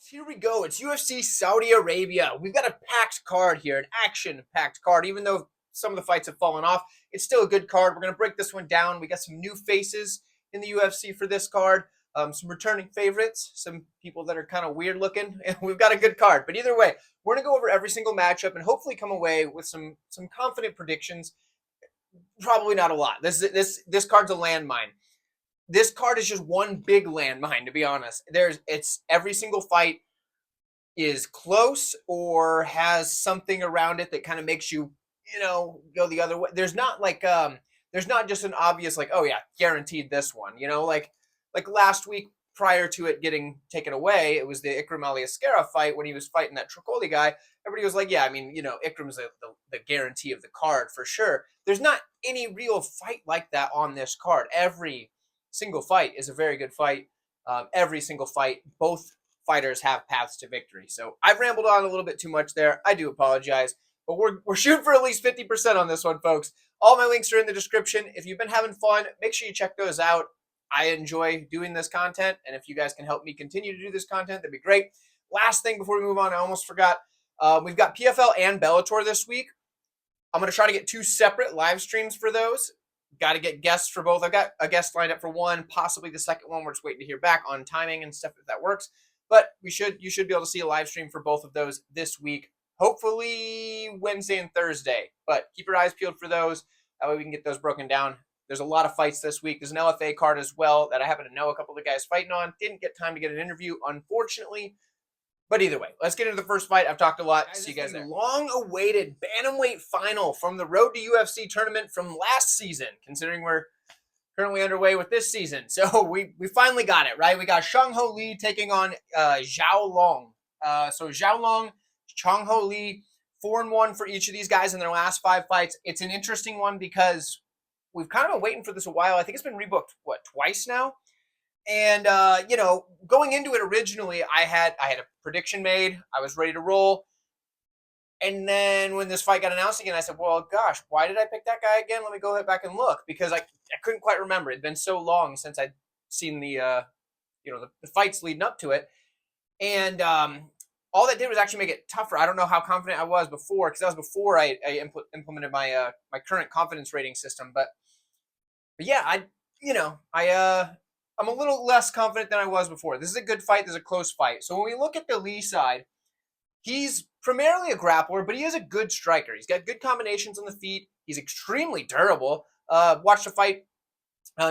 Here we go. It's UFC Saudi Arabia. We've got a packed card here, an action-packed card. Even though some of the fights have fallen off, it's still a good card. We're going to break this one down. We got some new faces in the UFC for this card, some returning favorites, some people that are kind of weird looking, and we've got a good card. But either way, we're going to go over every single matchup and hopefully come away with some confident predictions. Probably not a lot. This card's a landmine. This card is just one big landmine, to be honest. It's every single fight is close or has something around it that kind of makes you, go the other way. There's not just an obvious like, oh yeah, guaranteed this one. Like last week prior to it getting taken away, it was the Ikram Aliskerov fight when he was fighting that Tricoli guy. Everybody was like, yeah, I mean, Ikram's the guarantee of the card for sure. There's not any real fight like that on this card. Every single fight is a very good fight. Every single fight, both fighters have paths to victory. So I've rambled on a little bit too much there. I do apologize, but we're shooting for at least 50% on this one, folks. All my links are in the description. If you've been having fun, make sure you check those out. I enjoy doing this content, and if you guys can help me continue to do this content, that'd be great. Last thing before we move on, I almost forgot. We've got PFL and Bellator this week. I'm going to try to get 2 separate live streams for those. Got to get guests for both. I've got a guest lined up for one, possibly the second one. We're just waiting to hear back on timing and stuff if that works. But you should be able to see a live stream for both of those this week. Hopefully Wednesday and Thursday. But keep your eyes peeled for those. That way we can get those broken down. There's a lot of fights this week. There's an LFA card as well that I happen to know a couple of the guys fighting on. Didn't get time to get an interview, unfortunately. But either way, let's get into the first fight. I've talked a lot. See you guys there. Long-awaited bantamweight final from the Road to UFC tournament from last season, considering we're currently underway with this season. So we finally got it, right? We got Shang Ho Lee taking on Xiao Long. So Xiao Long, Chang Ho Lee, 4-1 for each of these guys in their last 5 fights. It's an interesting one because we've kind of been waiting for this a while. I think it's been rebooked, twice now? And, going into it originally, I had a prediction made. I was ready to roll. And then when this fight got announced again, I said, well, gosh, why did I pick that guy again? Let me go back and look, because I couldn't quite remember. It'd been so long since I'd seen the fights leading up to it. And all that did was actually make it tougher. I don't know how confident I was before, because that was before I implemented my my current confidence rating system. But yeah, I'm a little less confident than I was before. This is a good fight. This is a close fight. So when we look at the Lee side, he's primarily a grappler, but he is a good striker. He's got good combinations on the feet. He's extremely durable. Watched a fight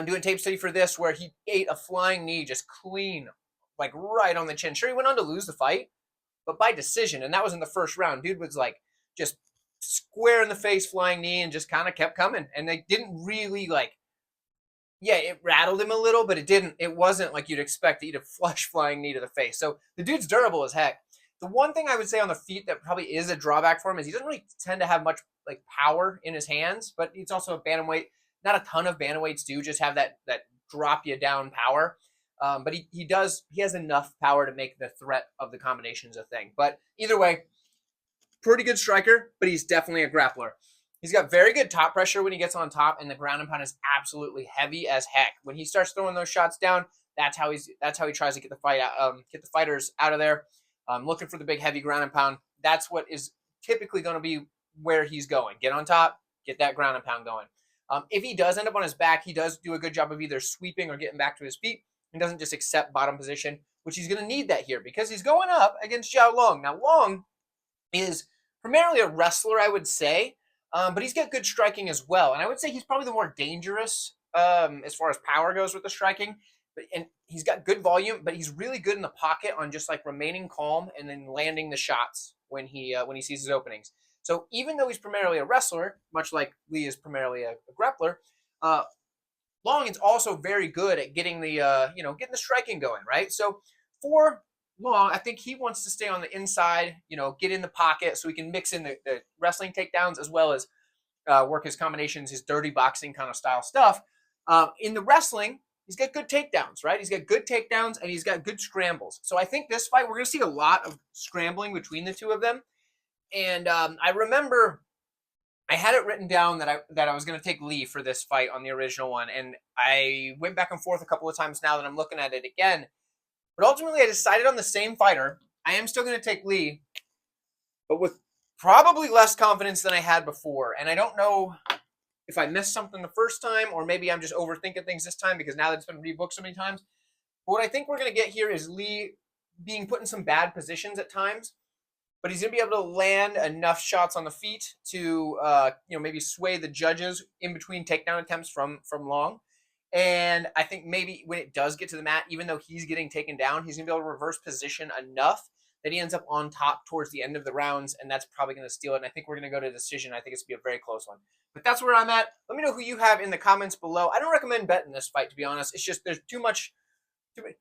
doing tape study for this where he ate a flying knee just clean, like right on the chin. Sure, he went on to lose the fight, but by decision, and that was in the first round. Dude was like just square in the face flying knee and just kind of kept coming. And they didn't really it rattled him a little, but it wasn't like you'd expect to eat a flying knee to the face. So the dude's durable as heck. The one thing I would say on the feet that probably is a drawback for him is he doesn't really tend to have much power in his hands, but it's also a bantamweight. Not a ton of bantamweights do just have that drop you down power. But he has enough power to make the threat of the combinations a thing. But either way, pretty good striker, but he's definitely a grappler. He's got very good top pressure when he gets on top, and the ground and pound is absolutely heavy as heck. When he starts throwing those shots down, that's how he tries to get the fighters out of there. Looking for the big heavy ground and pound. That's what is typically going to be where he's going. Get on top, get that ground and pound going. If he does end up on his back, he does do a good job of either sweeping or getting back to his feet. He doesn't just accept bottom position, which he's going to need that here because he's going up against Xiao Long. Now, Long is primarily a wrestler, I would say. But he's got good striking as well. And I would say he's probably the more dangerous as far as power goes with the striking. And he's got good volume, but he's really good in the pocket on just remaining calm and then landing the shots when he sees his openings. So even though he's primarily a wrestler, much like Lee is primarily a grappler, Long is also very good at getting the getting the striking going, right? So for Long, I think he wants to stay on the inside, get in the pocket so he can mix in the wrestling takedowns as well as work his combinations, his dirty boxing kind of style stuff. In the wrestling, he's got good takedowns, right? He's got good takedowns and he's got good scrambles. So I think this fight, we're going to see a lot of scrambling between the two of them. And I remember I had it written down that I was going to take Lee for this fight on the original one. And I went back and forth a couple of times now that I'm looking at it again. But ultimately, I decided on the same fighter. I am still going to take Lee, but with probably less confidence than I had before. And I don't know if I missed something the first time, or maybe I'm just overthinking things this time because now that it's been rebooked so many times. But what I think we're going to get here is Lee being put in some bad positions at times, but he's going to be able to land enough shots on the feet to, maybe sway the judges in between takedown attempts from long. And I think maybe when it does get to the mat, even though he's getting taken down, he's going to be able to reverse position enough that he ends up on top towards the end of the rounds, and that's probably going to steal it. And I think we're going to go to decision. I think it's going to be a very close one. But that's where I'm at. Let me know who you have in the comments below. I don't recommend betting this fight, to be honest. It's just there's too much.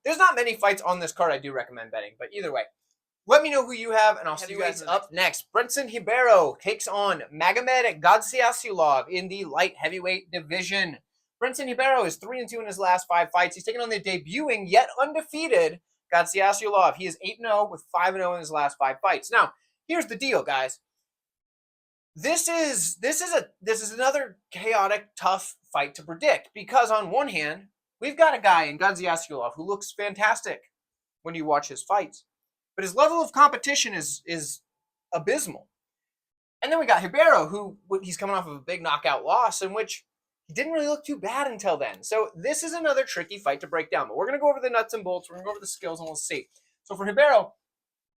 There's not many fights on this card I do recommend betting. But either way, let me know who you have, and I'll see you guys up next. Brendson Ribeiro takes on Magomed Gadzhiyasulov in the light heavyweight division. Brendson Ribeiro is 3-2 in his last 5 fights. He's taken on the debuting, yet undefeated, Gadzhiyasulov. He is 8-0 with 5-0 in his last 5 fights. Now, here's the deal, guys. This is another chaotic, tough fight to predict because on one hand, we've got a guy in Gadzhiyasulov who looks fantastic when you watch his fights, but his level of competition is abysmal. And then we got Ribeiro, who he's coming off of a big knockout loss in which he didn't really look too bad until then. So this is another tricky fight to break down. But we're going to go over the nuts and bolts. We're going to go over the skills, and we'll see. So for Ribeiro,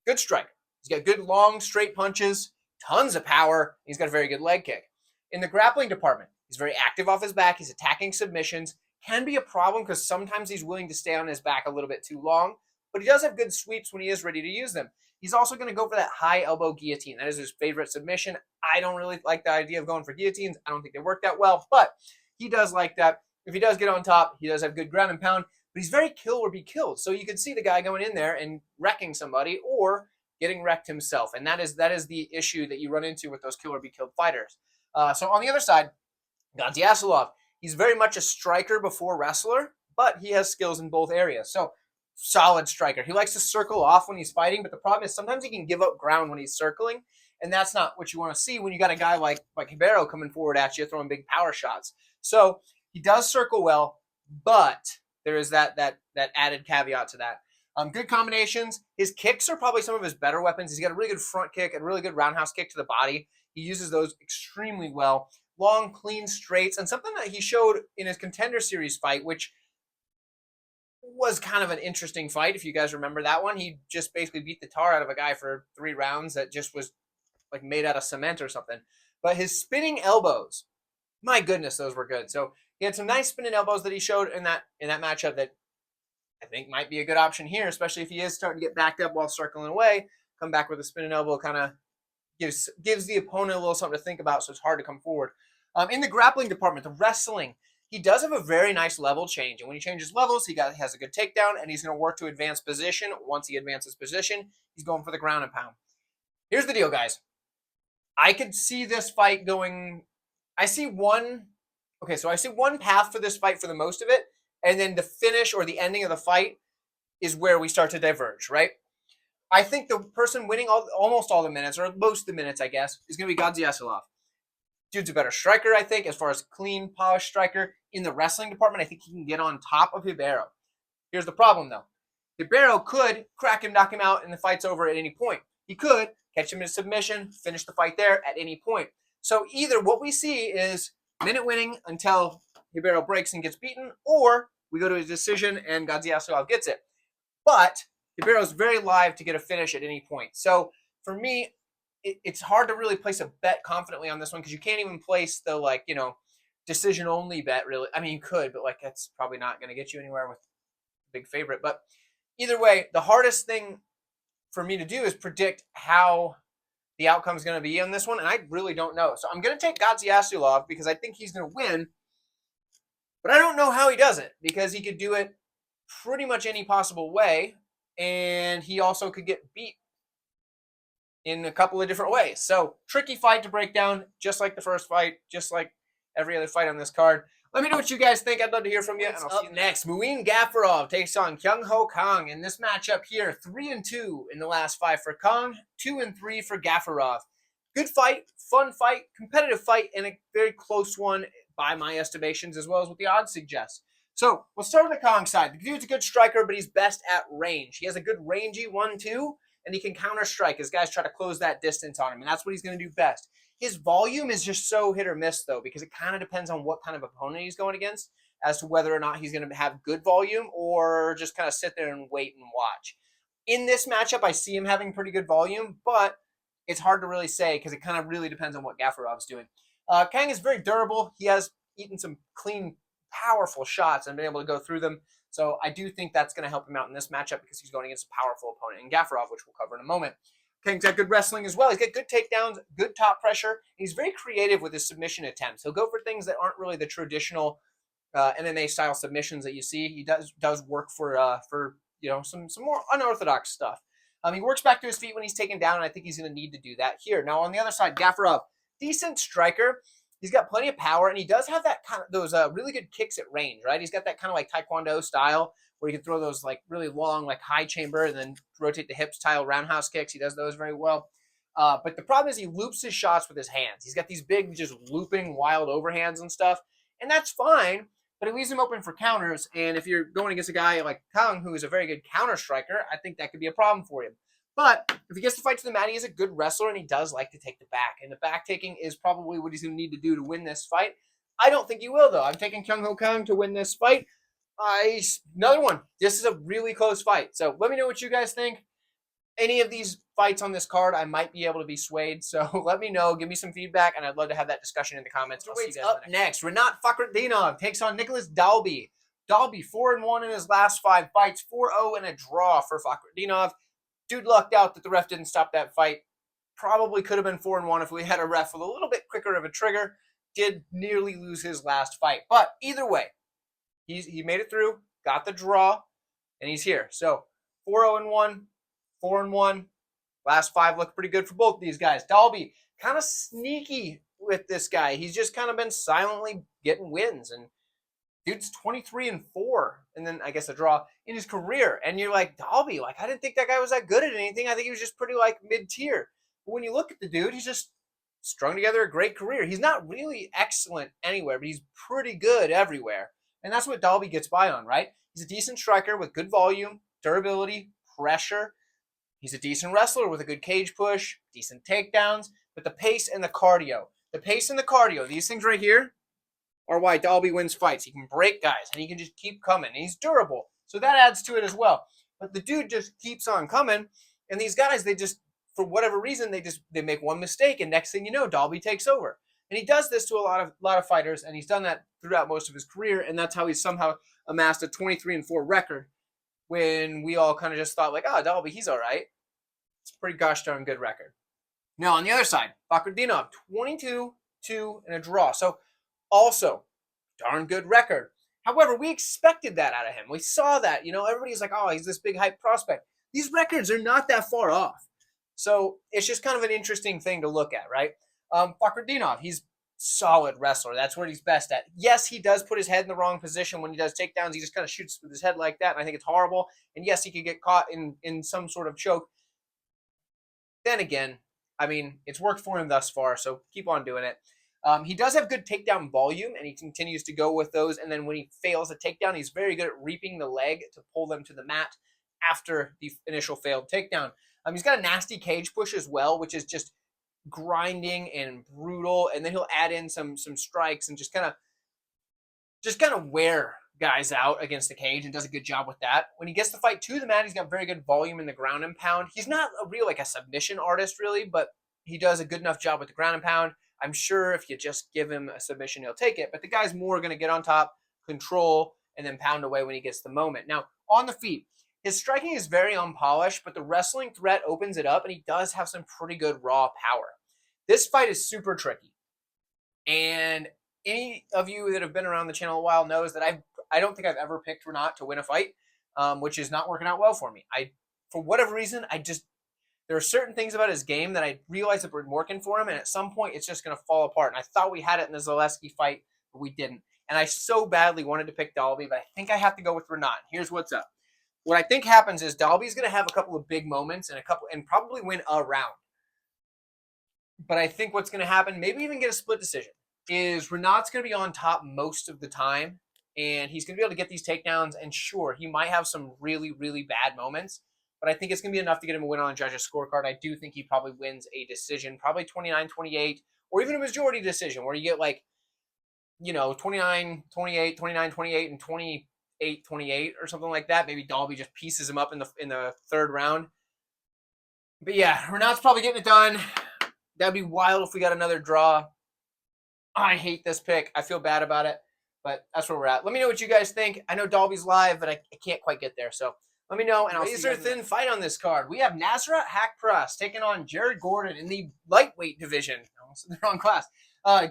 good striker. He's got good, long, straight punches, tons of power. He's got a very good leg kick. In the grappling department, he's very active off his back. He's attacking submissions. Can be a problem because sometimes he's willing to stay on his back a little bit too long. But he does have good sweeps when he is ready to use them. He's also going to go for that high elbow guillotine. That is his favorite submission. I don't really like the idea of going for guillotines. I don't think they work that well, but he does like that. If he does get on top, he does have good ground and pound, but he's very kill or be killed. So you can see the guy going in there and wrecking somebody or getting wrecked himself. And that is the issue that you run into with those kill or be killed fighters. So on the other side, Gadzhiyasulov, he's very much a striker before wrestler, but he has skills in both areas. So solid striker. He likes to circle off when he's fighting, but the problem is sometimes he can give up ground when he's circling, and that's not what you want to see when you got a guy like Ribeiro coming forward at you, throwing big power shots. So he does circle well, but there is that added caveat to that. Good combinations. His kicks are probably some of his better weapons. He's got a really good front kick and a really good roundhouse kick to the body. He uses those extremely well. Long, clean straights, and something that he showed in his Contender Series fight, which was kind of an interesting fight. If you guys remember that one, he just basically beat the tar out of a guy for 3 rounds that just was like made out of cement or something. But his spinning elbows, my goodness, those were good. So he had some nice spinning elbows that he showed in that matchup that I think might be a good option here, especially if he is starting to get backed up while circling away. Come back with a spinning elbow kind of gives the opponent a little something to think about, so it's hard to come forward. In the grappling department, the wrestling, he does have a very nice level change. And when he changes levels, he has a good takedown, and he's going to work to advance position. Once he advances position, he's going for the ground and pound. Here's the deal, guys. I could see this fight going... I see one path for this fight for the most of it, and then the finish or the ending of the fight is where we start to diverge, right? I think the person winning almost all the minutes, or most of the minutes, I guess, is going to be Gadzhiyasulov. Dude's a better striker, I think, as far as clean, polished striker. In the wrestling department, I think he can get on top of Ribeiro. Here's the problem, though. Ribeiro could crack him, knock him out, and the fight's over at any point. He could catch him in a submission, finish the fight there at any point. So either what we see is minute winning until Ribeiro breaks and gets beaten, or we go to a decision and Gadzhiyasulov gets it. But Ribeiro's very live to get a finish at any point. So for me, it's hard to really place a bet confidently on this one because you can't even place the decision only bet really. I mean, you could, but that's probably not going to get you anywhere with big favorite. But either way, the hardest thing for me to do is predict how the outcome is going to be on this one, and I really don't know. So I'm going to take Gadzhiyasulov because I think he's going to win, but I don't know how he does it because he could do it pretty much any possible way, and he also could get beat in a couple of different ways. So tricky fight to break down, just like the first fight, just like every other fight on this card. Let me know what you guys think. I'd love to hear from you. And I'll see you next. Muin Gafurov takes on Kang in this matchup here. 3-2 in the last 5 for Kang, 2-3 for Gafurov. Good fight, fun fight, competitive fight, and a very close one by my estimations, as well as what the odds suggest. So we'll start on the Kang side. The dude's a good striker, but he's best at range. He has a good rangy 1-2, and he can counter-strike as guys try to close that distance on him, and that's what he's going to do best. His volume is just so hit or miss, though, because it kind of depends on what kind of opponent he's going against as to whether or not he's going to have good volume or just kind of sit there and wait and watch. In this matchup, I see him having pretty good volume, but it's hard to really say because it kind of really depends on what Gafurov's doing. Kang is very durable. He has eaten some clean, powerful shots and been able to go through them. So I do think that's going to help him out in this matchup because he's going against a powerful opponent in Gafurov, which we'll cover in a moment. Kang's got good wrestling as well. He's got good takedowns, good top pressure. He's very creative with his submission attempts. He'll go for things that aren't really the traditional MMA style submissions that you see. He does work for some more unorthodox stuff. He works back to his feet when he's taken down, and I think he's going to need to do that here. Now on the other side, Gafurov, decent striker. He's got plenty of power, and he does have that kind of those really good kicks at range, right? He's got that kind of like Taekwondo style where he can throw those like really long, like high chamber and then rotate the hip style roundhouse kicks. He does those very well. But the problem is he loops his shots with his hands. He's got these big, just looping wild overhands and stuff, and that's fine, but it leaves him open for counters. And if you're going against a guy like Kang, who is a very good counter striker, I think that could be a problem for him. But if he gets to fight to the mat, he is a good wrestler, and he does like to take the back. And the back taking is probably what he's going to need to do to win this fight. I don't think he will, though. I'm taking Kang to win this fight. Another one. This is a really close fight. So let me know what you guys think. Any of these fights on this card, I might be able to be swayed. So let me know. Give me some feedback, and I'd love to have that discussion in the comments. I'll see you guys up next. Rinat Fakhretdinov takes on Nicolas Dalby. Dalby 4-1 in his last 5 fights, 4-0 and a draw for Fakhretdinov. Dude lucked out that the ref didn't stop that fight. Probably could have been 4-1 if we had a ref with a little bit quicker of a trigger. Did nearly lose his last fight. But either way, he made it through, got the draw, and he's here. So 4-0-1, 4-1. Last 5 look pretty good for both of these guys. Dalby, kind of sneaky with this guy. He's just kind of been silently getting wins. And dude's 23-4, and then I guess a draw in his career. And you're like, Dalby, like I didn't think that guy was that good at anything. I think he was just pretty like mid-tier. But when you look at the dude, he's just strung together a great career. He's not really excellent anywhere, but he's pretty good everywhere. And that's what Dalby gets by on, right? He's a decent striker with good volume, durability, pressure. He's a decent wrestler with a good cage push, decent takedowns, but the pace and the cardio. These things right here are why Dalby wins fights. He can break guys, and he can just keep coming. And he's durable, so that adds to it as well. But the dude just keeps on coming, and these guys, they just, for whatever reason, they make one mistake, and next thing you know, Dalby takes over. And he does this to a lot of fighters, and he's done that throughout most of his career, and that's how he's somehow amassed a 23-4 record when we all kind of just thought like, Dalby, he's all right. It's a pretty gosh darn good record. Now, on the other side, Fakhretdinov, 22-2 and a draw. So, also, darn good record. However, we expected that out of him. We saw that. Everybody's like, he's this big hype prospect. These records are not that far off. So, it's just kind of an interesting thing to look at, right? Fakhretdinov, he's solid wrestler. That's what he's best at. Yes, he does put his head in the wrong position when he does takedowns. He just kind of shoots with his head like that, and I think it's horrible. And yes, he could get caught in some sort of choke. Then again, I mean, it's worked for him thus far, so keep on doing it. He does have good takedown volume, and he continues to go with those. And then when he fails a takedown, he's very good at reaping the leg to pull them to the mat after the initial failed takedown. He's got a nasty cage push as well, which is just grinding and brutal. And then he'll add in some strikes and just kind of wear guys out against the cage, and does a good job with that. When he gets the fight to the mat, he's got very good volume in the ground and pound. He's not a submission artist really, but he does a good enough job with the ground and pound. I'm sure if you just give him a submission, he'll take it. But the guy's more going to get on top, control, and then pound away when he gets the moment. Now, on the feet, his striking is very unpolished, but the wrestling threat opens it up, and he does have some pretty good raw power. This fight is super tricky. And any of you that have been around the channel a while knows that I don't think I've ever picked Rinat to win a fight, which is not working out well for me. For whatever reason, there are certain things about his game that I realize have been working for him, and at some point it's just going to fall apart. And I thought we had it in the Zaleski fight, but we didn't. And I so badly wanted to pick Dalby, but I think I have to go with Rinat. Here's what's up. What I think happens is Dalby's going to have a couple of big moments and probably win a round. But I think what's going to happen, maybe even get a split decision, is Rinat's going to be on top most of the time, and he's going to be able to get these takedowns. And sure, he might have some really, really bad moments, but I think it's going to be enough to get him a win on the judges' scorecard. I do think he probably wins a decision, probably 29-28, or even a majority decision where you get like, 29-28, 29-28, and 28-28 or something like that. Maybe Dalby just pieces him up in the third round. But yeah, Rinat's probably getting it done. That'd be wild if we got another draw. I hate this pick. I feel bad about it, but that's where we're at. Let me know what you guys think. I know Dalby's live, but I can't quite get there. So let me know, and I'll see you. Thin fight on this card. We have Nasrat Haqprast taking on Jared Gordon in the lightweight division. Almost in the wrong class.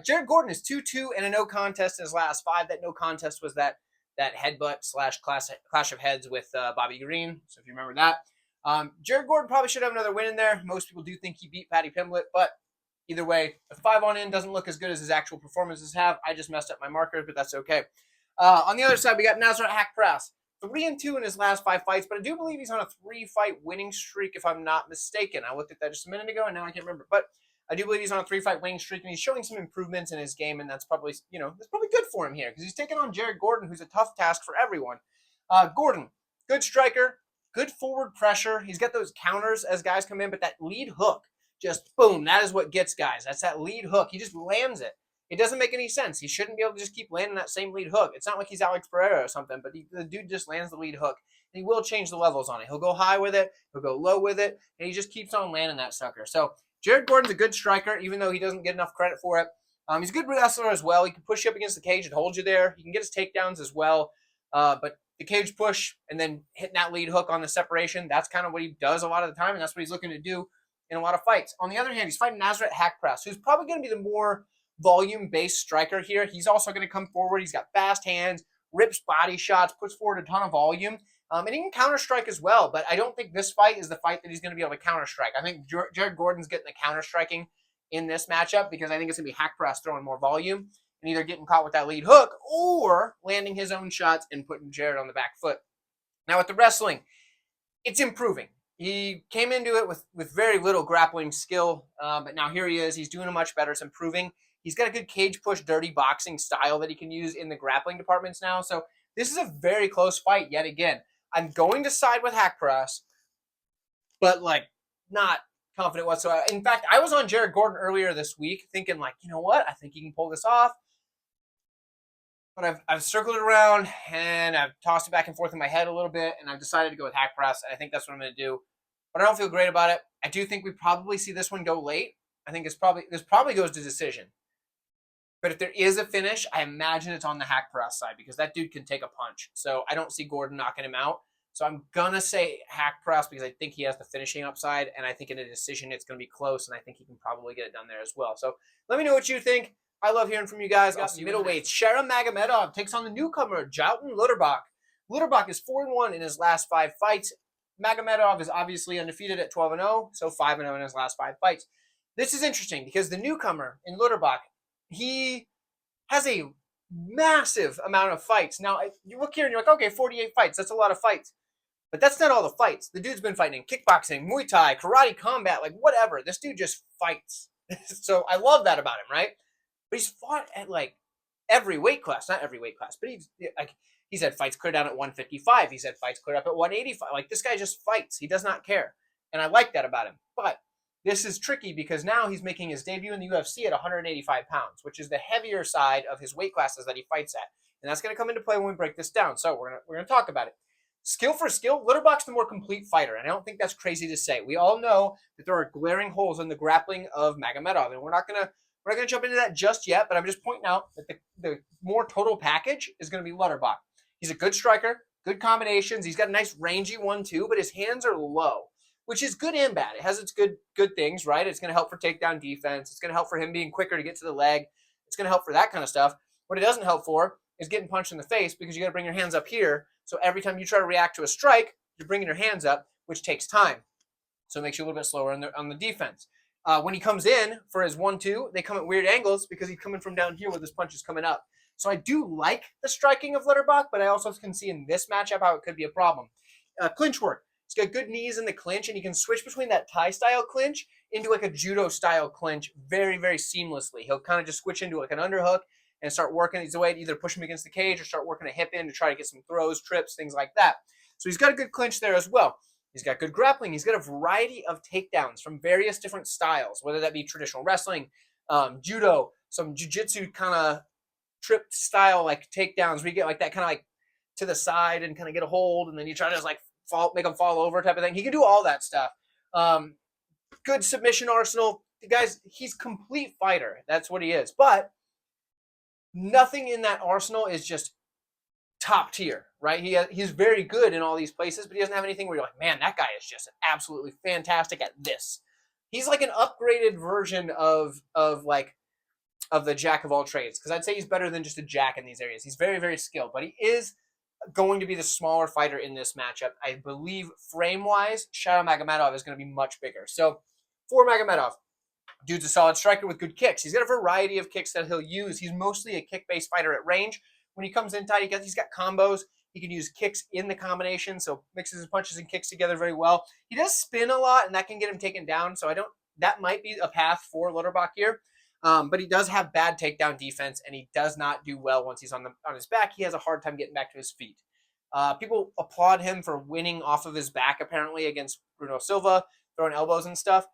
Jared Gordon is 2-2 and a no contest in his last 5. That no contest was that headbutt / clash of heads with Bobby Green. So if you remember that. Jared Gordon probably should have another win in there. Most people do think he beat Paddy Pimblett, but either way, the 5 on in doesn't look as good as his actual performances have. I just messed up my markers, but that's okay. On the other side, we got Nasrat Haqprast, 3-2 in his last 5 fights, but I do believe he's on a 3-fight winning streak, if I'm not mistaken. I looked at that just a minute ago, and now I can't remember. But I do believe he's on a 3-fight winning streak, and he's showing some improvements in his game, and that's probably, that's probably good for him here, because he's taking on Jared Gordon, who's a tough task for everyone. Gordon, good striker, good forward pressure. He's got those counters as guys come in, but that lead hook, just boom, that is what gets guys. That's that lead hook. He just lands it. It doesn't make any sense. He shouldn't be able to just keep landing that same lead hook. It's not like he's Alex Pereira or something, but the dude just lands the lead hook. And he will change the levels on it. He'll go high with it. He'll go low with it. And he just keeps on landing that sucker. So Jared Gordon's a good striker, even though he doesn't get enough credit for it. He's a good wrestler as well. He can push you up against the cage and hold you there. He can get his takedowns as well. But the cage push and then hitting that lead hook on the separation, that's kind of what he does a lot of the time, and that's what he's looking to do in a lot of fights. On the other hand, he's fighting Nasrat Haqprast, who's probably going to be the more volume-based striker here. He's also going to come forward. He's got fast hands, rips body shots, puts forward a ton of volume, and he can counter-strike as well, but I don't think this fight is the fight that he's going to be able to counter-strike. I think Jared Gordon's getting the counter-striking in this matchup because I think it's going to be Haqprast throwing more volume and either getting caught with that lead hook or landing his own shots and putting Jared on the back foot. Now with the wrestling, it's improving. He came into it with very little grappling skill, but now here he is. He's doing much better. It's improving. He's got a good cage push, dirty boxing style that he can use in the grappling departments now. So this is a very close fight yet again. I'm going to side with Haqprast, but not confident whatsoever. In fact, I was on Jared Gordon earlier this week thinking you know what? I think he can pull this off. But I've circled it around and I've tossed it back and forth in my head a little bit, and I've decided to go with Haqprast, and I think that's what I'm going to do. But I don't feel great about it. I do think we probably see this one go late. I think this probably goes to decision. But if there is a finish, I imagine it's on the Haqprast side because that dude can take a punch. So I don't see Gordon knocking him out. So I'm going to say Haqprast because I think he has the finishing upside, and I think in a decision it's going to be close, and I think he can probably get it done there as well. So let me know what you think. I love hearing from you guys. Got middleweights. Shara Magomedov takes on the newcomer, Jailton Lutterbach. Lutterbach is 4-1 in his last 5 fights. Magomedov is obviously undefeated at 12-0, so 5-0 in his last 5 fights. This is interesting because the newcomer in Lutterbach, he has a massive amount of fights. Now, you look here and you're like, okay, 48 fights. That's a lot of fights. But that's not all the fights. The dude's been fighting in kickboxing, Muay Thai, karate combat, whatever. This dude just fights. So I love that about him, right? But he's fought at every weight class. Not every weight class, but he's had fights clear down at 155. He's had fights cleared up at 185. This guy just fights. He does not care. And I like that about him. But this is tricky because now he's making his debut in the UFC at 185 pounds, which is the heavier side of his weight classes that he fights at. And that's going to come into play when we break this down. So we're going to talk about it. Skill for skill, Lutterbach's the more complete fighter, and I don't think that's crazy to say. We all know that there are glaring holes in the grappling of Magomedov, and we're not gonna jump into that just yet. But I'm just pointing out that the more total package is going to be Lutterbach. He's a good striker, good combinations. He's got a nice rangy 1-2, but his hands are low, which is good and bad. It has its good things, right? It's going to help for takedown defense. It's going to help for him being quicker to get to the leg. It's going to help for that kind of stuff. What it doesn't help for is getting punched in the face because you got to bring your hands up here. So every time you try to react to a strike, you're bringing your hands up, which takes time. So it makes you a little bit slower on the defense. When he comes in for his 1-2, they come at weird angles because he's coming from down here where this punch is coming up. So I do like the striking of Lutterbach, but I also can see in this matchup how it could be a problem. Clinch work. He's got good knees in the clinch, and he can switch between that Thai-style clinch into a judo-style clinch very, very seamlessly. He'll kind of just switch into an underhook and start working his way to either push him against the cage or start working a hip in to try to get some throws, trips, things like that. So he's got a good clinch there as well. He's got good grappling. He's got a variety of takedowns from various different styles, whether that be traditional wrestling, judo, some jiu-jitsu kind of trip style like takedowns where you get like that kind of like to the side and kind of get a hold, and then you try to just like make him fall over type of thing. He can do all that stuff. Good submission arsenal. Guys, he's complete fighter. That's what he is. But nothing in that arsenal is just top tier, right? He's very good in all these places, but he doesn't have anything where you're like, man, that guy is just absolutely fantastic at this. He's like an upgraded version of the jack of all trades, because I'd say he's better than just a jack in these areas. He's very, very skilled, but he is going to be the smaller fighter in this matchup. I believe frame-wise, Shara Magomedov is going to be much bigger. So for Magomedov, dude's a solid striker with good kicks. He's got a variety of kicks that he'll use. He's mostly a kick-based fighter at range. When he comes in tight, he's got combos. He can use kicks in the combination, so mixes his punches and kicks together very well. He does spin a lot, and that can get him taken down, so that might be a path for Lutterbach here. But he does have bad takedown defense, and he does not do well once he's on his back. He has a hard time getting back to his feet. People applaud him for winning off of his back, apparently, against Bruno Silva, throwing elbows and stuff.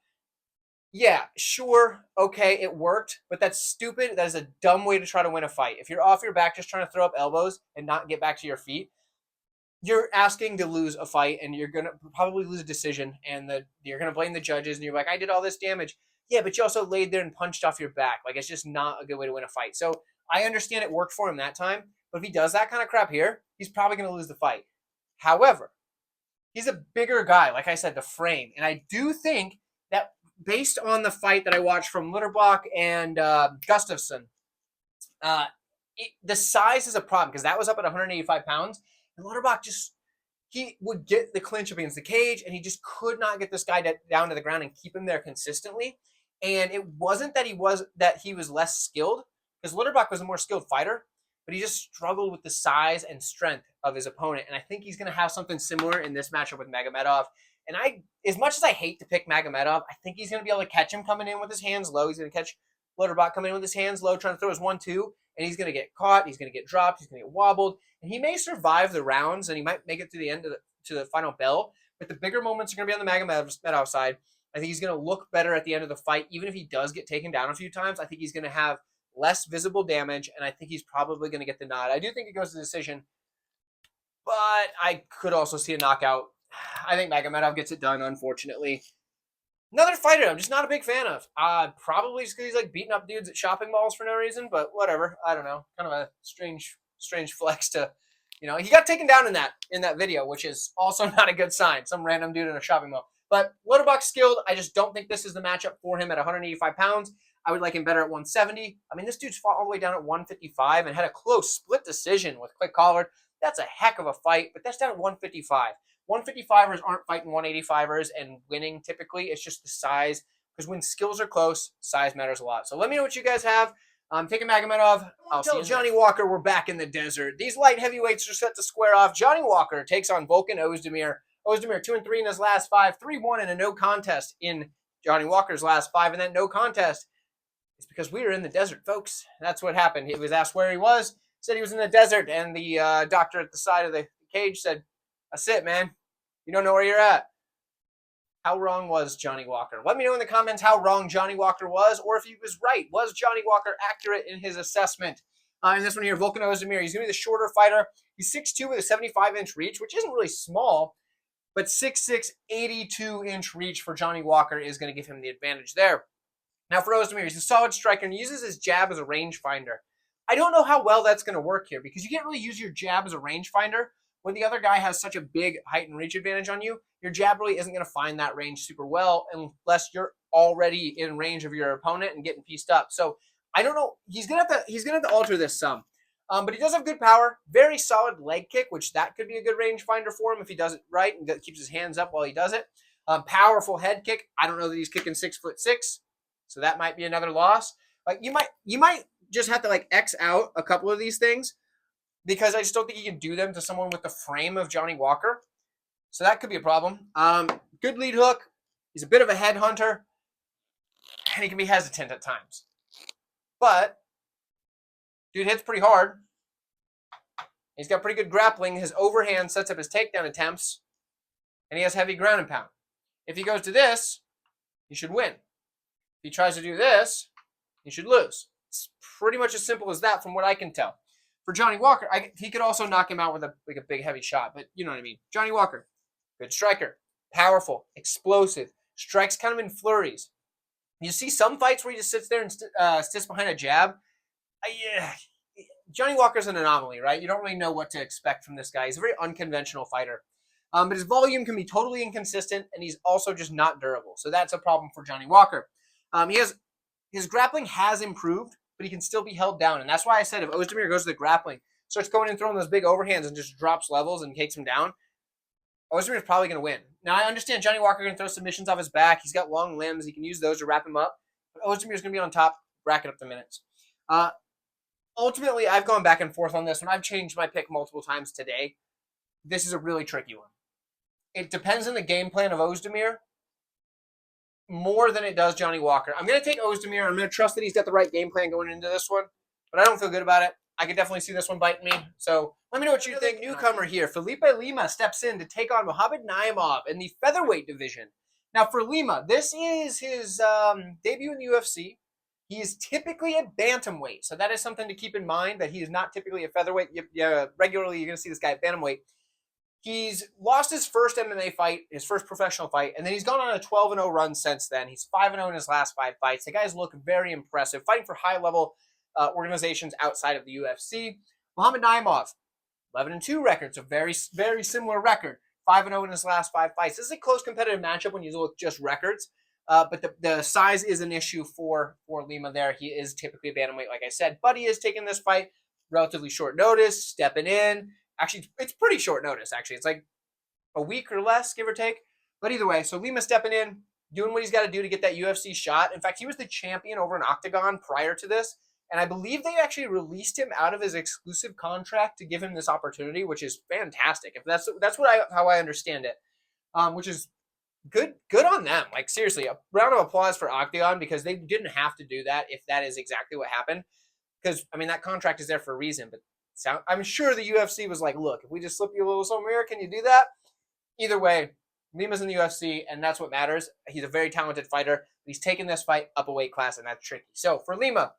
Yeah, sure, okay, it worked, but that's stupid. That is a dumb way to try to win a fight. If you're off your back just trying to throw up elbows and not get back to your feet, you're asking to lose a fight, and you're going to probably lose a decision, and you're going to blame the judges, and you're like, I did all this damage. Yeah, but you also laid there and punched off your back. Like, it's just not a good way to win a fight. So I understand it worked for him that time, but if he does that kind of crap here, he's probably going to lose the fight. However, he's a bigger guy, like I said, the frame, and I do think that based on the fight that I watched from Lutterbach and Gustafsson, the size is a problem because that was up at 185 pounds. And Lutterbach he would get the clinch up against the cage, and he just could not get this guy down to the ground and keep him there consistently. And it wasn't that he was less skilled, because Lutterbach was a more skilled fighter, but he just struggled with the size and strength of his opponent. And I think he's going to have something similar in this matchup with Magomedov. And as much as I hate to pick Magomedov, I think he's going to be able to catch him coming in with his hands low. He's going to catch Lutterbach coming in with his hands low, trying to throw his 1-2, and he's going to get caught. He's going to get dropped. He's going to get wobbled, and he may survive the rounds, and he might make it to the end to the final bell. But the bigger moments are going to be on the Magomedov side. I think he's going to look better at the end of the fight, even if he does get taken down a few times. I think he's going to have less visible damage, and I think he's probably going to get the nod. I do think it goes to decision, but I could also see a knockout. I think Magomedov gets it done, unfortunately. Another fighter I'm just not a big fan of. Probably just because he's like beating up dudes at shopping malls for no reason, but whatever. I don't know. Kind of a strange flex to, he got taken down in that video, which is also not a good sign. Some random dude in a shopping mall. But Lutterbach's skilled. I just don't think this is the matchup for him at 185 pounds. I would like him better at 170. I mean, this dude's fought all the way down at 155 and had a close split decision with Click Collard. That's a heck of a fight, but that's down at 155. 155ers aren't fighting 185ers and winning typically. It's just the size, because when skills are close, size matters a lot. So let me know what you guys have. Taking Magomedov. I'll tell Johnny Walker we're back in the desert. These light heavyweights are set to square off. Johnny Walker takes on Volkan Oezdemir. Oezdemir 2-3 in his last 5, 3-1 in a no contest in Johnny Walker's last 5, and that no contest is because we were in the desert, folks. That's what happened. He was asked where he was, said he was in the desert, and the doctor at the side of the cage said, "That's it, man. You don't know where you're at." How wrong was Johnny Walker? Let me know in the comments how wrong Johnny Walker was, or if he was right. Was Johnny Walker accurate in his assessment? In this one here, Volkan Oezdemir, he's going to be the shorter fighter. He's 6'2" with a 75-inch reach, which isn't really small, but 6'6", 82-inch reach for Johnny Walker is going to give him the advantage there. Now for Oezdemir, he's a solid striker and uses his jab as a rangefinder. I don't know how well that's going to work here, because you can't really use your jab as a rangefinder when the other guy has such a big height and reach advantage on you. Your jab really isn't going to find that range super well unless you're already in range of your opponent and getting pieced up. So I don't know. He's gonna have to alter this some. But he does have good power, very solid leg kick, which that could be a good rangefinder for him if he does it right and keeps his hands up while he does it. Powerful head kick. I don't know that he's kicking 6'6", so that might be another loss. You might just have to X out a couple of these things, because I just don't think he can do them to someone with the frame of Johnny Walker. So that could be a problem. Good lead hook. He's a bit of a headhunter, and he can be hesitant at times. But Dude hits pretty hard. He's got pretty good grappling. His overhand sets up his takedown attempts, and he has heavy ground and pound. If he goes to this, he should win. If he tries to do this, he should lose. It's pretty much as simple as that from what I can tell. For Johnny Walker, he could also knock him out with a big heavy shot, but you know what I mean. Johnny Walker, good striker, powerful, explosive, strikes kind of in flurries. You see some fights where he just sits there and sits behind a jab. Yeah, Johnny Walker's an anomaly, right? You don't really know what to expect from this guy. He's a very unconventional fighter. But his volume can be totally inconsistent, and he's also just not durable. So that's a problem for Johnny Walker. His grappling has improved, but he can still be held down. And that's why I said if Oezdemir goes to the grappling, starts going and throwing those big overhands and just drops levels and takes him down, Oezdemir is probably going to win. Now, I understand Johnny Walker can throw submissions off his back. He's got long limbs. He can use those to wrap him up. But Oezdemir is going to be on top, bracket up the minutes. Ultimately, I've gone back and forth on this one. I've changed my pick multiple times today. This is a really tricky one. It depends on the game plan of Oezdemir more than it does Johnny Walker. I'm going to take Oezdemir. I'm going to trust that he's got the right game plan going into this one, but I don't feel good about it. I could definitely see this one biting me. So let me know what you think. Newcomer here, Felipe Lima steps in to take on Magomed Naimov in the featherweight division. Now for Lima, this is his debut in the UFC. He is typically a bantamweight, so that is something to keep in mind, that he is not typically a featherweight. Regularly, you're going to see this guy at bantamweight. He's lost his first MMA fight, his first professional fight, and then he's gone on a 12-0 run since then. He's 5-0 in his last 5 fights. The guys look very impressive, fighting for high-level organizations outside of the UFC. Magomed Naimov, 11-2 record, so very, very similar record. 5-0 in his last 5 fights. This is a close competitive matchup when you look just records, but the size is an issue for Lima there. He is typically a bantamweight, like I said, but he is taking this fight relatively short notice, stepping in. Actually, it's pretty short notice, actually. It's like a week or less, give or take. But either way, so Lima stepping in, doing what he's got to do to get that UFC shot. In fact, he was the champion over an Octagon prior to this, and I believe they actually released him out of his exclusive contract to give him this opportunity, which is fantastic. If that's how I understand it, which is good on them. Like, seriously, a round of applause for Octagon, because they didn't have to do that if that is exactly what happened. Because, I mean, that contract is there for a reason, but I'm sure the UFC was like, look, if we just slip you a little something here, can you do that? Either way, Lima's in the UFC, and that's what matters. He's a very talented fighter. He's taken this fight up a weight class, and that's tricky. So for Lima,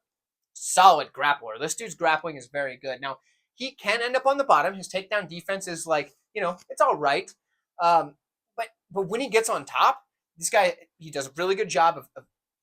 solid grappler. This dude's grappling is very good. Now, he can end up on the bottom. His takedown defense is like, it's all right. But when he gets on top, this guy, he does a really good job of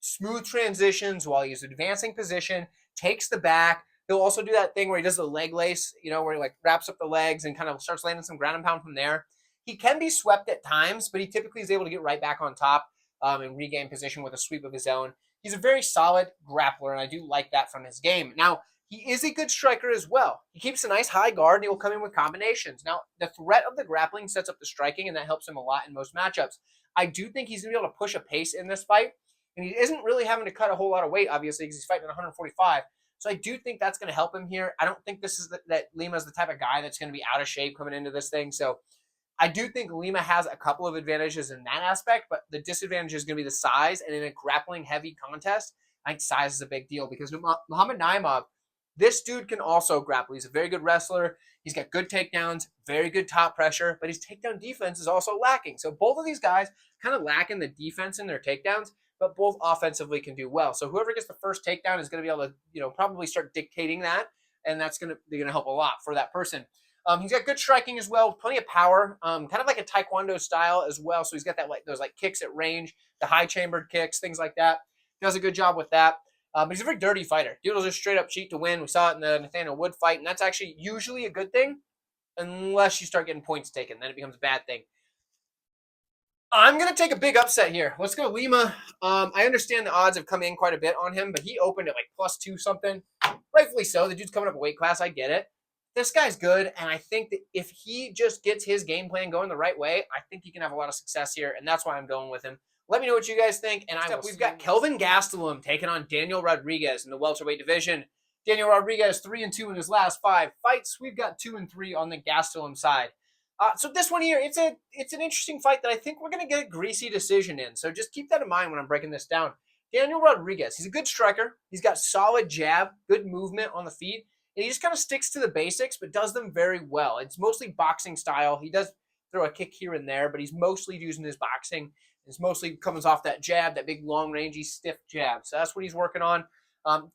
smooth transitions while he's advancing position, takes the back. He'll also do that thing where he does the leg lace, where he like wraps up the legs and kind of starts landing some ground and pound from there. He can be swept at times, but he typically is able to get right back on top and regain position with a sweep of his own. He's a very solid grappler, and I do like that from his game. Now, he is a good striker as well. He keeps a nice high guard, and he will come in with combinations. Now, the threat of the grappling sets up the striking, and that helps him a lot in most matchups. I do think he's going to be able to push a pace in this fight, and he isn't really having to cut a whole lot of weight, obviously, because he's fighting at 145. So I do think that's going to help him here. I don't think this is that Lima's the type of guy that's going to be out of shape coming into this thing. So I do think Lima has a couple of advantages in that aspect, but the disadvantage is going to be the size. And in a grappling-heavy contest, I think size is a big deal, because Magomed Naimov, this dude can also grapple. He's a very good wrestler. He's got good takedowns, very good top pressure, but his takedown defense is also lacking. So both of these guys kind of lack in the defense in their takedowns, but both offensively can do well. So whoever gets the first takedown is going to be able to, probably start dictating that, and they're going to help a lot for that person. He's got good striking as well, plenty of power, kind of like a taekwondo style as well. So he's got those kicks at range, the high chambered kicks, things like that. Does a good job with that. But he's a very dirty fighter. Dude will just straight up cheat to win. We saw it in the Nathaniel Wood fight, and that's actually usually a good thing, unless you start getting points taken. Then it becomes a bad thing. I'm going to take a big upset here. Let's go Lima. I understand the odds have come in quite a bit on him, but he opened at like +2 something. Rightfully so. The dude's coming up a weight class. I get it. This guy's good, and I think that if he just gets his game plan going the right way, I think he can have a lot of success here, and that's why I'm going with him. Let me know what you guys think. And we've got Kelvin Gastelum taking on Daniel Rodriguez in the welterweight division. Daniel Rodriguez 3-2 in his last 5 fights. We've got 2-3 on the Gastelum side. So this one here, it's an interesting fight that I think we're going to get a greasy decision in. So just keep that in mind when I'm breaking this down. Daniel Rodriguez, he's a good striker. He's got solid jab, good movement on the feet. And he just kind of sticks to the basics, but does them very well. It's mostly boxing style. He does throw a kick here and there, but he's mostly using his boxing. It's mostly comes off that jab, that big, long, rangy, stiff jab. So that's what he's working on.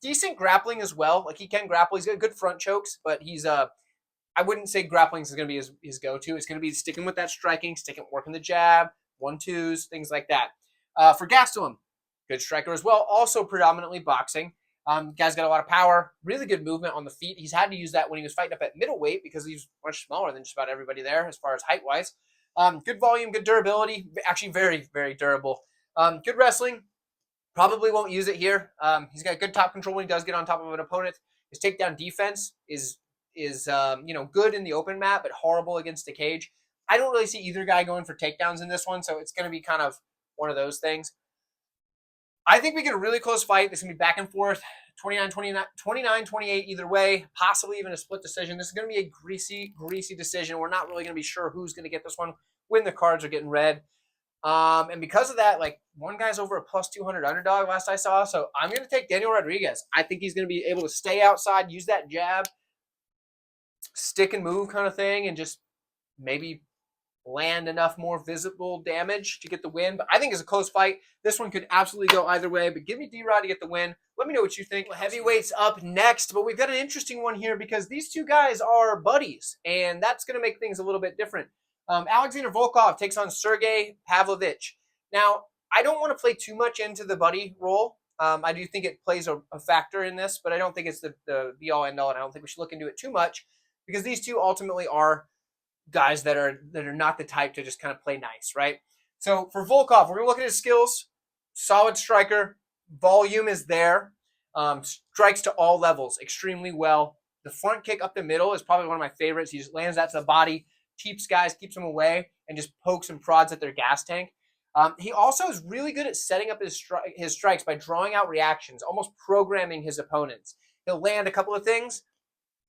Decent grappling as well. Like, he can grapple. He's got good front chokes, but he's I wouldn't say grappling is going to be his go-to. It's going to be sticking with that striking, working the jab, 1-2s, things like that. For Gastelum, good striker as well. Also predominantly boxing. Guy's got a lot of power, really good movement on the feet. He's had to use that when he was fighting up at middleweight because he's much smaller than just about everybody there as far as height-wise. Good volume, good durability. Actually, very, very durable. Good wrestling. Probably won't use it here. He's got good top control when he does get on top of an opponent. His takedown defense is good in the open mat, but horrible against the cage. I don't really see either guy going for takedowns in this one, so it's going to be kind of one of those things. I think we get a really close fight. This is going to be back and forth, 29-28 either way, possibly even a split decision. This is going to be a greasy decision. We're not really going to be sure who's going to get this one when the cards are getting read. And because of that, like, one guy's over a plus 200 underdog last I saw, so I'm going to take Daniel Rodriguez. I think he's going to be able to stay outside, use that jab, stick and move kind of thing, and just maybe land enough more visible damage to get the win. But I think it's a close fight. This one could absolutely go either way, but give me D-Rod to get the win. Let me know what you think. Heavyweights up next, but we've got an interesting one here because these two guys are buddies, and that's going to make things a little bit different. Alexander Volkov takes on Sergey Pavlovich. Now, I don't want to play too much into the buddy role. I do think it plays a factor in this, but I don't think it's the be-all, end-all, and I don't think we should look into it too much because these two ultimately are guys that are not the type to just kind of play nice, right? So for Volkov, we're going to look at his skills. Solid striker. Volume is there. Strikes to all levels extremely well. The front kick up the middle is probably one of my favorites. He just lands that to the body, keeps them away, and just pokes and prods at their gas tank. He also is really good at setting up his strikes by drawing out reactions, almost programming his opponents. He'll land a couple of things,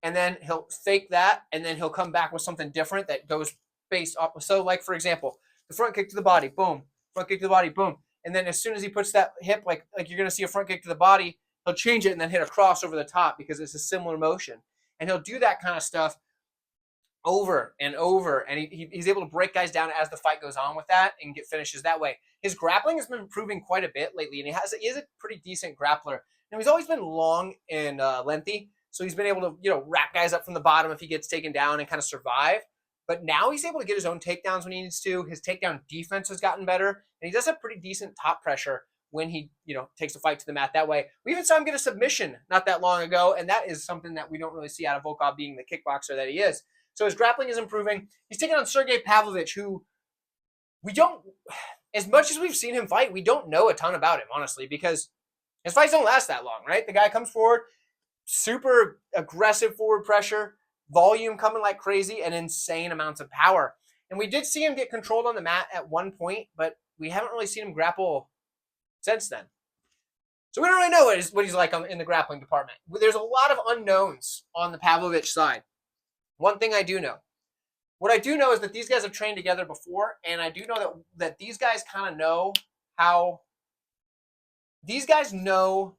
and then he'll fake that, and then he'll come back with something different that goes based off. So, like, for example, the front kick to the body, boom. Front kick to the body, boom. And then as soon as he puts that hip, like you're going to see a front kick to the body, he'll change it and then hit a cross over the top because it's a similar motion. And he'll do that kind of stuff over and over, and he's able to break guys down as the fight goes on with that and get finishes that way. His grappling has been improving quite a bit lately, and he is a pretty decent grappler. Now, he's always been long and lengthy, so he's been able to wrap guys up from the bottom if he gets taken down and kind of survive. But now he's able to get his own takedowns when he needs to. His takedown defense has gotten better, and he does have pretty decent top pressure when he takes the fight to the mat that way. We even saw him get a submission not that long ago, and that is something that we don't really see out of Volkov, being the kickboxer that he is. So his grappling is improving. He's taking on Sergey Pavlovich, who we don't, as much as we've seen him fight, we don't know a ton about him, honestly, because his fights don't last that long, right? The guy comes forward, super aggressive forward pressure, volume coming like crazy, and insane amounts of power. And we did see him get controlled on the mat at one point, but we haven't really seen him grapple since then. So we don't really know what he's like in the grappling department. There's a lot of unknowns on the Pavlovich side. One thing I do know. What I do know is that these guys have trained together before, and I do know that these guys kind of know how... These guys know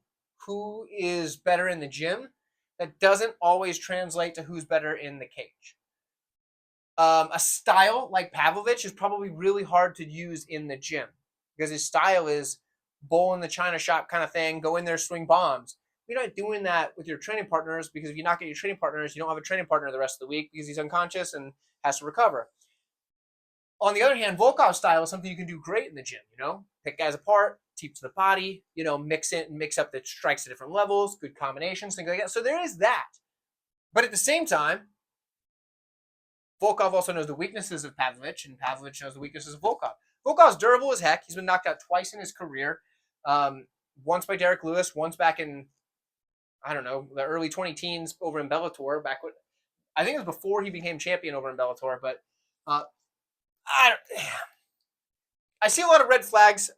who is better in the gym. That doesn't always translate to who's better in the cage. A style like Pavlovich is probably really hard to use in the gym because his style is bull in the china shop kind of thing, go in there, swing bombs. You're not doing that with your training partners because if you knock out your training partners, you don't have a training partner the rest of the week because he's unconscious and has to recover. On the other hand, Volkov's style is something you can do great in the gym, pick guys apart, teep to the body, mix up the strikes at different levels, good combinations, things like that. So there is that. But at the same time, Volkov also knows the weaknesses of Pavlovich, and Pavlovich knows the weaknesses of Volkov. Volkov's durable as heck. He's been knocked out twice in his career. Once by Derek Lewis, once back in, the early 20-teens over in Bellator. I think it was before he became champion over in Bellator, but I see a lot of red flags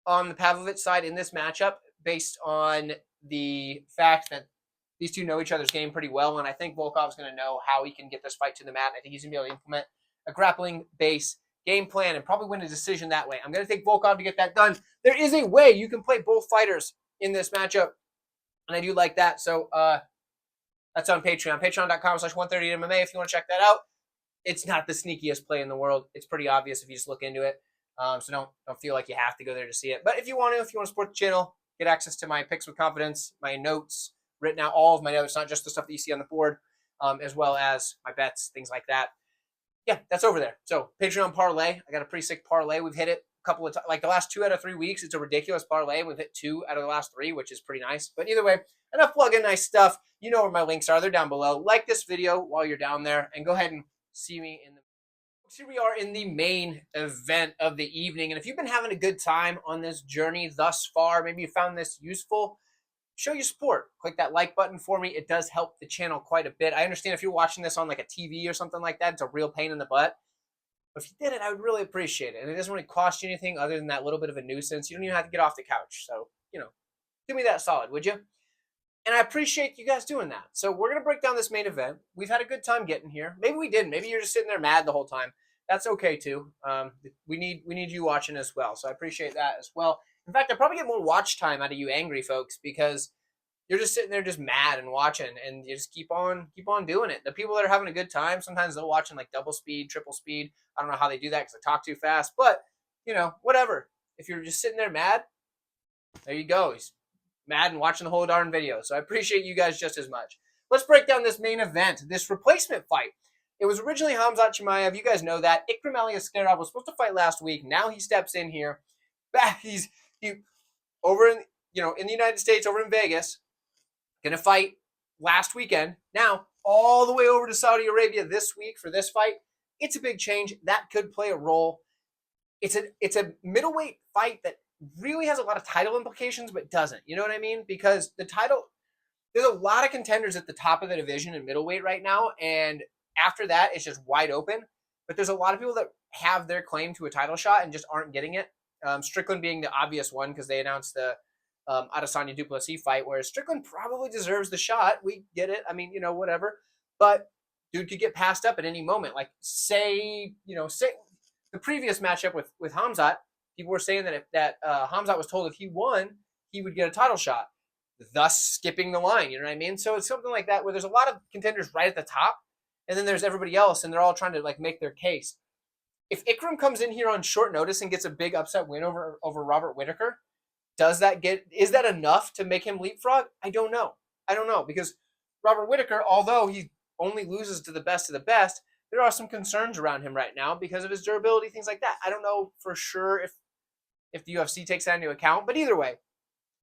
on the Pavlovich side in this matchup based on the fact that these two know each other's game pretty well, and I think Volkov's going to know how he can get this fight to the mat. I think he's going to be able to implement a grappling base game plan and probably win a decision that way. I'm going to take Volkov to get that done. There is a way you can play both fighters in this matchup, and I do like that. So That's on Patreon. Patreon.com/130MMA if you want to check that out. It's not the sneakiest play in the world. It's pretty obvious if you just look into it. So don't feel like you have to go there to see it. But if you want to support the channel, get access to my picks with confidence, my notes, written out all of my notes, not just the stuff that you see on the board, as well as my bets, things like that. Yeah, that's over there. So Patreon parlay. I got a pretty sick parlay. We've hit it a couple of times, like the last 2 out of 3 weeks. It's a ridiculous parlay. We've hit 2 out of the last 3, which is pretty nice. But either way, enough plug-in nice stuff. You know where my links are. They're down below. Like this video while you're down there, and go ahead and see me in the... Here we are in the main event of the evening. And if you've been having a good time on this journey thus far, maybe you found this useful, show your support. Click that like button for me. It does help the channel quite a bit. I understand if you're watching this on like a TV or something like that, it's a real pain in the butt. But if you did it, I would really appreciate it. And it doesn't really cost you anything other than that little bit of a nuisance. You don't even have to get off the couch. So, give me that solid, would you? And I appreciate you guys doing that. So we're going to break down this main event. We've had a good time getting here. Maybe we didn't. Maybe you're just sitting there mad the whole time. That's okay too. We need you watching as well. So I appreciate that as well. In fact, I probably get more watch time out of you angry folks because you're just sitting there just mad and watching, and you just keep on doing it. The people that are having a good time, sometimes they'll watch in like double speed, triple speed. I don't know how they do that because I talk too fast, but whatever. If you're just sitting there mad, there you go. He's mad and watching the whole darn video. So I appreciate you guys just as much. Let's break down this main event, this replacement fight. It was originally Khamzat Chimaev. You guys know that. Ikram Aliskerov was supposed to fight last week. Now he steps in here. He's over in in the United States, over in Vegas, going to fight last weekend. Now all the way over to Saudi Arabia this week for this fight. It's a big change. That could play a role. It's a middleweight fight that really has a lot of title implications, but doesn't. You know what I mean? Because the title, there's a lot of contenders at the top of the division in middleweight right now, and after that, it's just wide open. But there's a lot of people that have their claim to a title shot and just aren't getting it. Strickland being the obvious one because they announced the Adesanya Duplessis fight, whereas Strickland probably deserves the shot. We get it. I mean, whatever. But dude could get passed up at any moment. Like say the previous matchup with Khamzat, people were saying that Khamzat was told if he won, he would get a title shot, thus skipping the line. You know what I mean? So it's something like that where there's a lot of contenders right at the top, and then there's everybody else, and they're all trying to like make their case. If Ikram comes in here on short notice and gets a big upset win over Robert Whittaker, is that enough to make him leapfrog? I don't know because Robert Whittaker, although he only loses to the best of the best, there are some concerns around him right now because of his durability, things like that. I don't know for sure if the UFC takes that into account, but either way,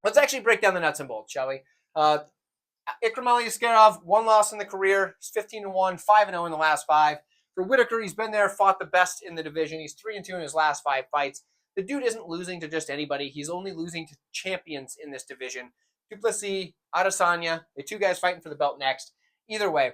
let's actually break down the nuts and bolts, shall we? Ikram Aliskerov, 1 loss in the career. He's 15-1, 5-0 in the last 5. For Whittaker, he's been there, fought the best in the division. He's 3-2 in his last 5 fights. The dude isn't losing to just anybody. He's only losing to champions in this division. Duplessis, Adesanya, the 2 guys fighting for the belt next. Either way,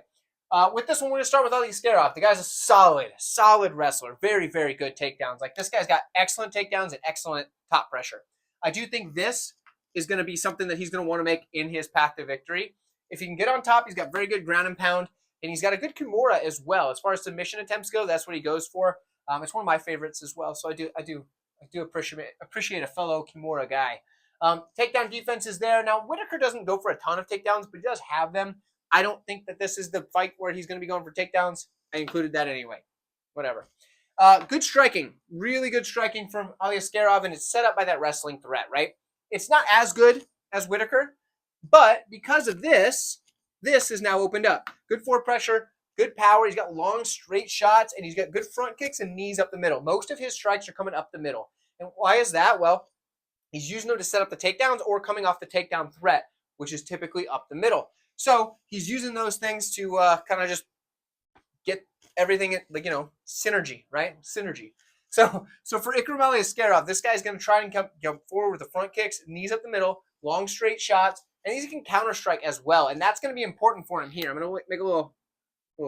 with this one, we're going to start with Aliskerov. The guy's a solid wrestler. Very, very good takedowns. Like, this guy's got excellent takedowns and excellent top pressure. I do think this is going to be something that he's going to want to make in his path to victory. If he can get on top, he's got very good ground and pound, and he's got a good Kimura as well. As far as submission attempts go, that's what he goes for. It's one of my favorites as well, so I do appreciate a fellow Kimura guy. Takedown defense is there. Now, Whittaker doesn't go for a ton of takedowns, but he does have them. I don't think that this is the fight where he's going to be going for takedowns. I included that anyway. Whatever. Good striking. Really good striking from Aliskerov, and it's set up by that wrestling threat, right? It's not as good as Whittaker, but because of this is now opened up. Good forward pressure, good power. He's got long, straight shots, and he's got good front kicks and knees up the middle. Most of his strikes are coming up the middle. And why is that? Well, he's using them to set up the takedowns or coming off the takedown threat, which is typically up the middle. So he's using those things to kind of just get everything, like, synergy, right? Synergy. So for Ikram Aliskerov, this guy's going to try and come forward with the front kicks, knees up the middle, long, straight shots, and he can counter strike as well. And that's going to be important for him here. I'm going to make a little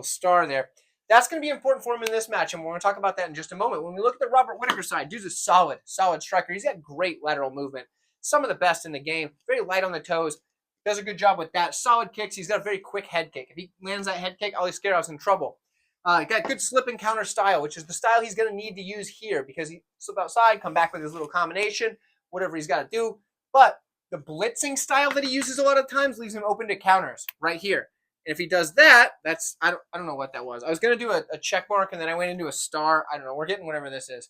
star there. That's going to be important for him in this match, and we're going to talk about that in just a moment. When we look at the Robert Whittaker side, dude's a solid striker. He's got great lateral movement, some of the best in the game, very light on the toes, does a good job with that. Solid kicks. He's got a very quick head kick. If he lands that head kick, Aliskerov's in trouble. Got good slip and counter style, which is the style he's going to need to use here because he slip outside, come back with his little combination, whatever he's got to do. But the blitzing style that he uses a lot of times leaves him open to counters right here. And if he does that, that's I don't know what that was. I was gonna do a check mark and then I went into a star. I don't know. We're getting whatever this is.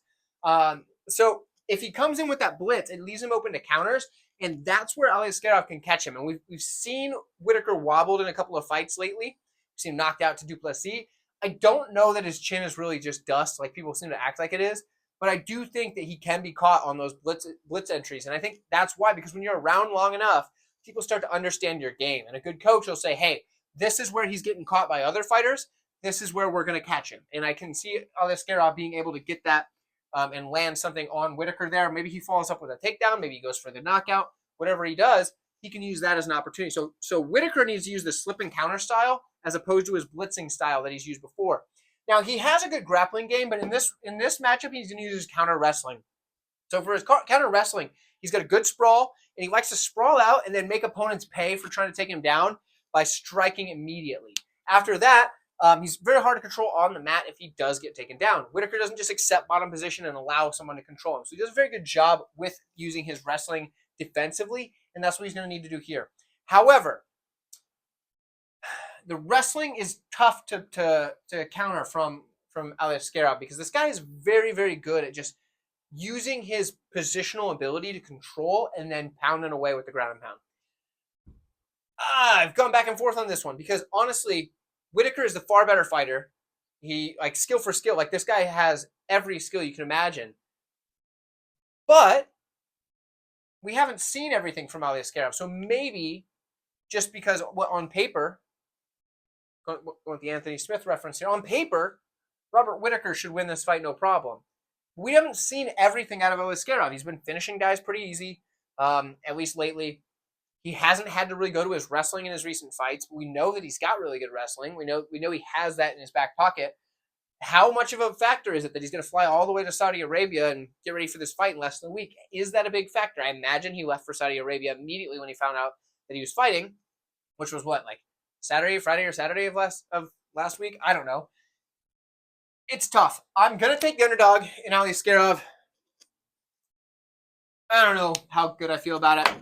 So if he comes in with that blitz, it leaves him open to counters, and that's where Aliskerov can catch him. And we've seen Whittaker wobbled in a couple of fights lately. We've seen him knocked out to Duplessis. I don't know that his chin is really just dust, like people seem to act like it is. But I do think that he can be caught on those blitz entries. And I think that's why, because when you're around long enough, people start to understand your game. And a good coach will say, hey, this is where he's getting caught by other fighters. This is where we're going to catch him. And I can see Aliskerov being able to get that and land something on Whittaker there. Maybe he follows up with a takedown. Maybe he goes for the knockout. Whatever he does, he can use that as an opportunity. So Whittaker needs to use the slip and counter style as opposed to his blitzing style that he's used before. Now, he has a good grappling game, but in this matchup, he's going to use his counter wrestling. So for his counter wrestling, he's got a good sprawl, and he likes to sprawl out and then make opponents pay for trying to take him down by striking immediately. After that, he's very hard to control on the mat if he does get taken down. Whittaker doesn't just accept bottom position and allow someone to control him. So he does a very good job with using his wrestling defensively, and that's what he's going to need to do here. However, the wrestling is tough to counter from Aliskerov because this guy is very, very good at just using his positional ability to control and then pounding away with the ground and pound. I've gone back and forth on this one because honestly, Whittaker is the far better fighter. He, like, skill for skill, like this guy has every skill you can imagine. But we haven't seen everything from Aliskerov. So maybe just because on paper, going with the Anthony Smith reference here, on paper, Robert Whittaker should win this fight no problem. We haven't seen everything out of Aliskerov. He's been finishing guys pretty easy, at least lately. He hasn't had to really go to his wrestling in his recent fights, but we know that he's got really good wrestling. We know he has that in his back pocket. How much of a factor is it that he's going to fly all the way to Saudi Arabia and get ready for this fight in less than a week? Is that a big factor? I imagine he left for Saudi Arabia immediately when he found out that he was fighting, which was what, like Friday or Saturday of last week? I don't know. It's tough. I'm going to take the underdog in Aliskerov. I don't know how good I feel about it,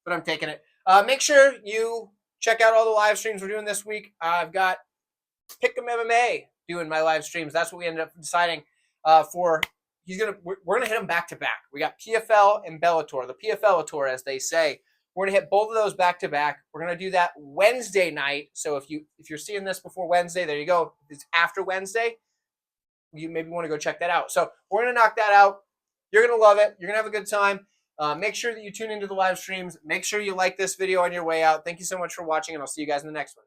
but I'm taking it. Make sure you check out all the live streams we're doing this week. I've got Pick'em MMA doing my live streams. That's what we ended up deciding for. We're gonna hit them back to back. We got PFL and Bellator, the PFLator as they say. We're gonna hit both of those back to back. We're gonna do that Wednesday night. So if you're seeing this before Wednesday, there you go. If it's after Wednesday, you maybe want to go check that out. So we're gonna knock that out. You're gonna love it. You're gonna have a good time. Make sure that you tune into the live streams. Make sure you like this video on your way out. Thank you so much for watching, and I'll see you guys in the next one.